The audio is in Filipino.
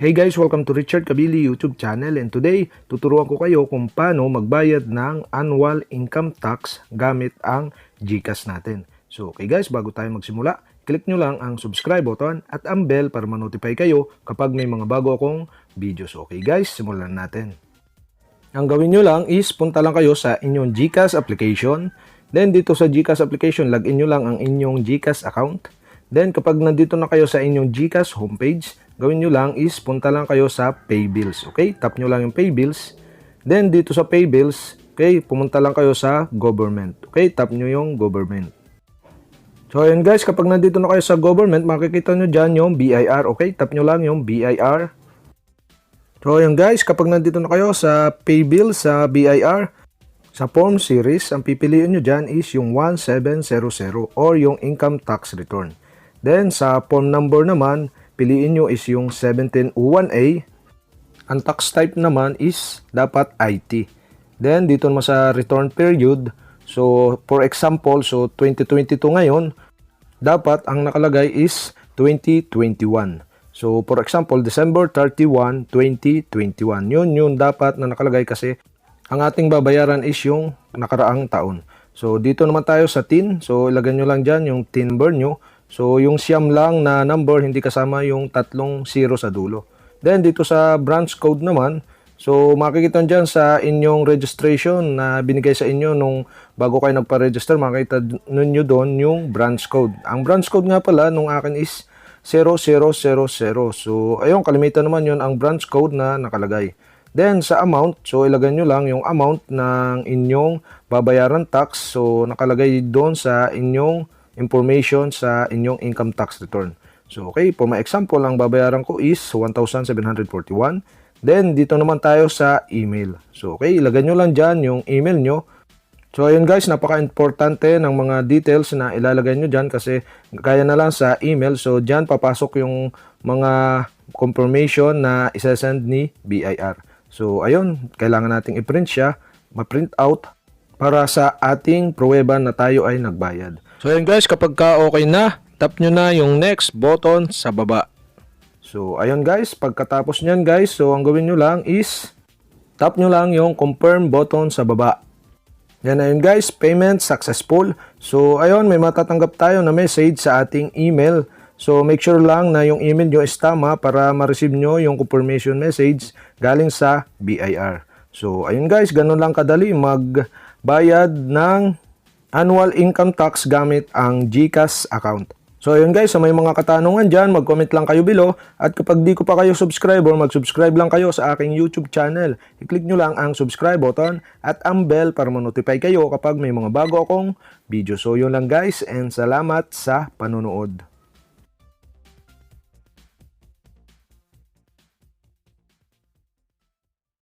Hey guys, welcome to Richard Cabile YouTube channel, and today tuturuan ko kayo kung paano magbayad ng annual income tax gamit ang Gcash natin. So okay guys, bago tayo magsimula, click nyo lang ang subscribe button at ang bell para ma-notify kayo kapag may mga bago akong videos. Okay guys, simulan natin. Ang gawin nyo lang is punta lang kayo sa inyong Gcash application. Then dito sa Gcash application, login nyo lang ang inyong Gcash account. Then kapag nandito na kayo sa inyong Gcash homepage, gawin nyo lang is punta lang kayo sa Pay Bills. Okay, tap nyo lang yung Pay Bills. Then dito sa Pay Bills, okay, pumunta lang kayo sa Government. Okay, tap nyo yung Government. So ayun guys, kapag nandito na kayo sa Government, makikita nyo dyan yung BIR. Okay, tap nyo lang yung BIR. So ayun guys, kapag nandito na kayo sa Pay Bills sa BIR, sa form series, ang pipiliin nyo dyan is yung 1700 or yung income tax return. Then sa form number naman, piliin nyo is yung 1701A. Ang tax type naman is dapat IT. Then dito naman sa return period, so for example, so 2022 ngayon, dapat ang nakalagay is 2021. So for example, December 31, 2021. Yun dapat na nakalagay kasi ang ating babayaran is yung nakaraang taon. So dito naman tayo sa TIN. So ilagay nyo lang dyan yung TIN number nyo. So, yung siyam lang na number, hindi kasama yung tatlong 0 sa dulo. Then, dito sa branch code naman, so, makikita dyan sa inyong registration na binigay sa inyo nung bago kayo nagpa-register, makikita nyo doon yung branch code. Ang branch code nga pala nung akin is 0000. So, ayun, kalimitan naman yun ang branch code na nakalagay. Then, sa amount, so, ilagay nyo lang yung amount ng inyong babayaran tax. So, nakalagay doon sa inyong information sa inyong income tax return. So, okay, for my example, ang babayaran ko is 1,741. Then, dito naman tayo sa email. So, okay, ilagay nyo lang dyan yung email nyo. So, ayun guys, napaka-importante ng mga details na ilalagay nyo dyan kasi kaya na lang sa email. So, dyan papasok yung mga confirmation na isasend ni BIR. So, ayun, kailangan nating i-print siya, ma-print out para sa ating pruweba na tayo ay nagbayad. So ayun guys, kapag okay na, tap nyo na yung next button sa baba. So ayun guys, pagkatapos nyan guys, so ang gawin nyo lang is tap nyo lang yung confirm button sa baba. Yan na yun guys, payment successful. So ayun, may matatanggap tayo na message sa ating email. So make sure lang na yung email nyo is tama para ma-receive nyo yung confirmation message galing sa BIR. So ayun guys, ganun lang kadali magbayad ng annual income tax gamit ang Gcash account. So ayun guys, sa may mga katanungan dyan, mag-comment lang kayo below. At kapag di ko pa kayo subscriber, mag-subscribe lang kayo sa aking YouTube channel. I-click nyo lang ang subscribe button at ang bell para ma-notify kayo kapag may mga bago akong video. So yun lang guys, and salamat sa panonood.